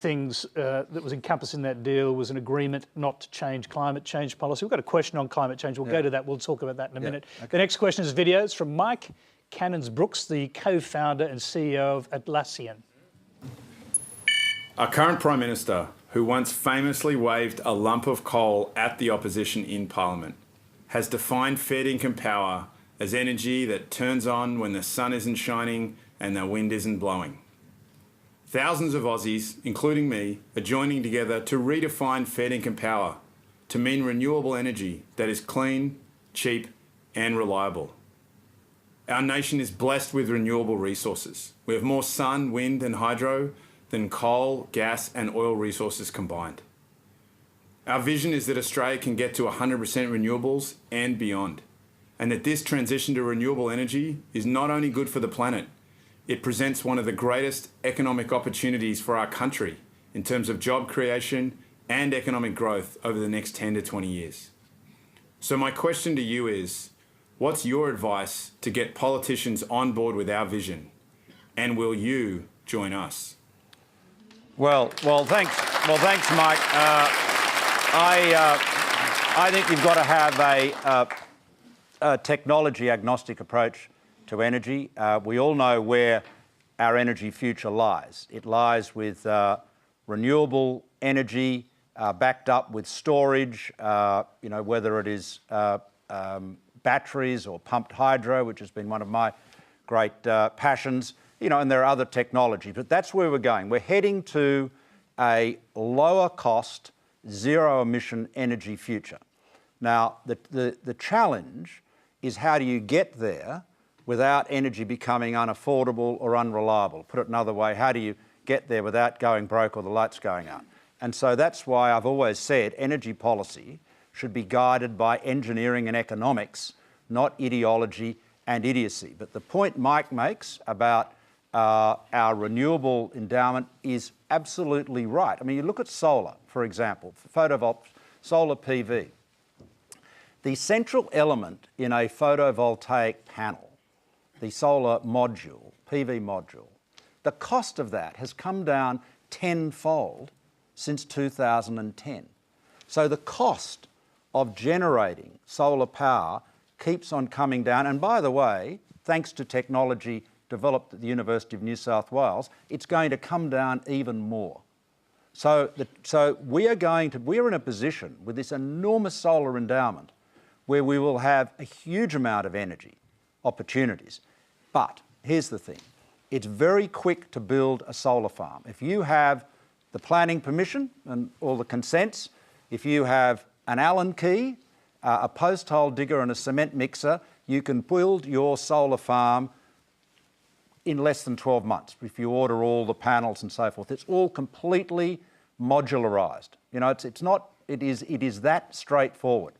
things that was encompassed in that deal was an agreement not to change climate change policy. We've got a question on climate change. We'll go to that. We'll talk about that in a minute. Okay. The next question is videos from Mike Cannons-Brooks, the co-founder and CEO of Atlassian. Our current Prime Minister, who once famously waved a lump of coal at the opposition in Parliament, has defined fair dinkum power as energy that turns on when the sun isn't shining and the wind isn't blowing. Thousands of Aussies, including me, are joining together to redefine fair dinkum power to mean renewable energy that is clean, cheap and reliable. Our nation is blessed with renewable resources. We have more sun, wind and hydro than coal, gas and oil resources combined. Our vision is that Australia can get to 100% renewables and beyond, and that this transition to renewable energy is not only good for the planet, it presents one of the greatest economic opportunities for our country in terms of job creation and economic growth over the next 10 to 20 years. So my question to you is, what's your advice to get politicians on board with our vision? And will you join us? Well, thanks, Mike. I think you've got to have a technology agnostic approach to energy. We all know where our energy future lies. It lies with renewable energy backed up with storage, whether it is batteries or pumped hydro, which has been one of my great passions, and there are other technologies, but that's where we're going. We're heading to a lower cost, zero emission energy future. Now, the challenge is how do you get there without energy becoming unaffordable or unreliable? Put it another way, how do you get there without going broke or the lights going out? And so that's why I've always said energy policy should be guided by engineering and economics, not ideology and idiocy. But the point Mike makes about our renewable endowment is absolutely right. I mean, you look at solar, for example, solar PV. The central element in a photovoltaic panel, the solar module, PV module, the cost of that has come down tenfold since 2010. So the cost of generating solar power keeps on coming down. And by the way, thanks to technology developed at the University of New South Wales, it's going to come down even more. So we're in a position with this enormous solar endowment where we will have a huge amount of energy opportunities. But here's the thing, it's very quick to build a solar farm. If you have the planning permission and all the consents, if you have an Allen key, a post hole digger and a cement mixer, you can build your solar farm in less than 12 months if you order all the panels and so forth. It's all completely modularised. It is that straightforward.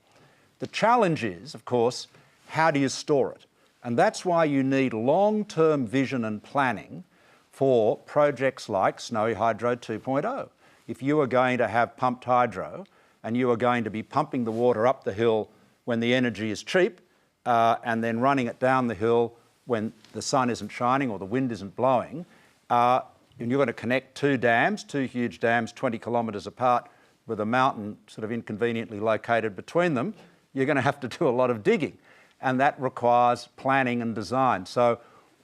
The challenge is, of course, how do you store it? And that's why you need long-term vision and planning for projects like Snowy Hydro 2.0. If you are going to have pumped hydro and you are going to be pumping the water up the hill when the energy is cheap and then running it down the hill when the sun isn't shining or the wind isn't blowing, and you're going to connect two huge dams 20 kilometres apart with a mountain sort of inconveniently located between them, you're going to have to do a lot of digging. And that requires planning and design. So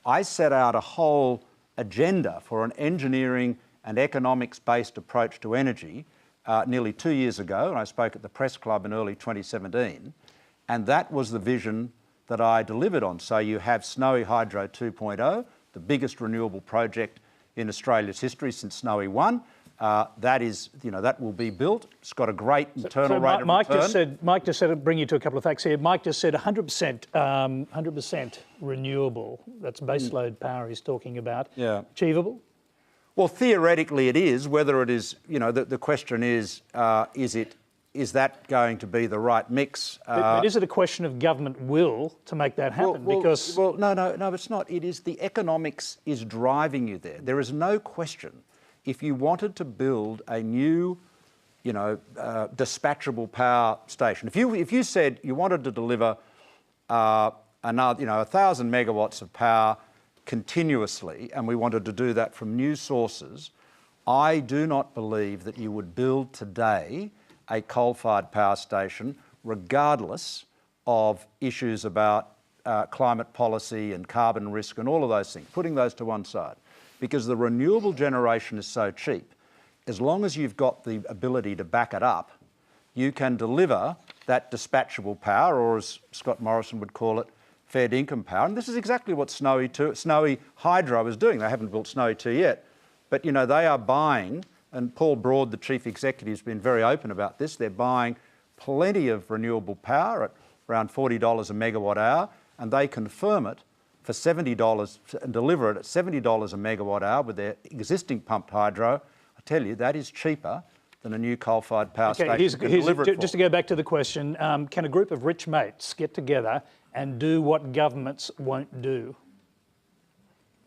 I set out a whole agenda for an engineering and economics-based approach to energy nearly 2 years ago, and I spoke at the Press Club in early 2017, and that was the vision that I delivered on. So you have Snowy Hydro 2.0, the biggest renewable project in Australia's history since Snowy 1. That will be built. It's got a great internal rate of return. Mike just said, I'll bring you to a couple of facts here. Mike just said 100% renewable. That's baseload power he's talking about. Yeah. Achievable? Well, theoretically it is. Whether it is, the question is that going to be the right mix? But is it a question of government will to make that happen? No, it's not. It is the economics is driving you there. There is no question. If you wanted to build a new, dispatchable power station, if you said you wanted to deliver another, 1,000 megawatts of power continuously, and we wanted to do that from new sources, I do not believe that you would build today a coal-fired power station regardless of issues about climate policy and carbon risk and all of those things, putting those to one side. Because the renewable generation is so cheap, as long as you've got the ability to back it up, you can deliver that dispatchable power, or as Scott Morrison would call it, fair dinkum power. And this is exactly what Snowy Hydro is doing. They haven't built Snowy 2 yet, but you know, they are buying, and Paul Broad, the chief executive, has been very open about this, they're buying plenty of renewable power at around $40 a megawatt hour, and they confirm it for $70 and deliver it at $70 a megawatt hour with their existing pumped hydro. I tell you, that is cheaper than a new coal-fired power station can deliver it for. Just to go back to the question, can a group of rich mates get together and do what governments won't do?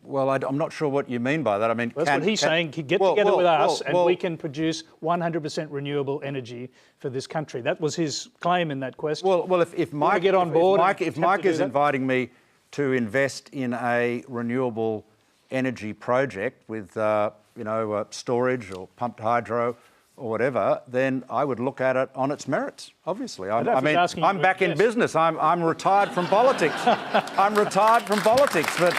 Well, I'm not sure what you mean by that. I mean, that's what he's saying. Get together with us and we can produce 100% renewable energy for this country. That was his claim in that question. Well, if Mike get on board, if Mike is inviting me to invest in a renewable energy project with, storage or pumped hydro or whatever, then I would look at it on its merits. Obviously, I'm back in business. I'm retired from politics. I'm retired from politics, but.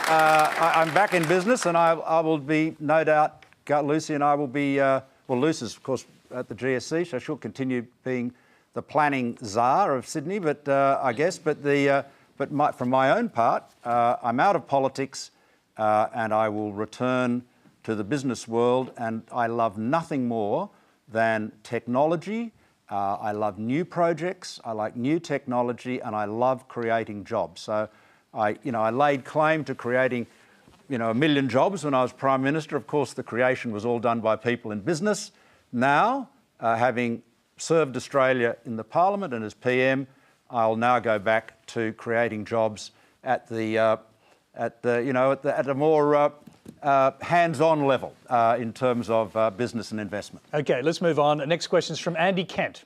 I'm back in business, and I will be, no doubt, Lucy and I will be, Lucy's, of course, at the GSC, so she'll continue being the planning czar of Sydney, but from my own part, I'm out of politics, and I will return to the business world, and I love nothing more than technology. I love new projects, I like new technology, and I love creating jobs. So I laid claim to creating, 1 million jobs when I was Prime Minister. Of course, the creation was all done by people in business. Now, having served Australia in the Parliament and as PM, I'll now go back to creating jobs at a more hands-on level in terms of business and investment. Okay, let's move on. The next question is from Andy Kent.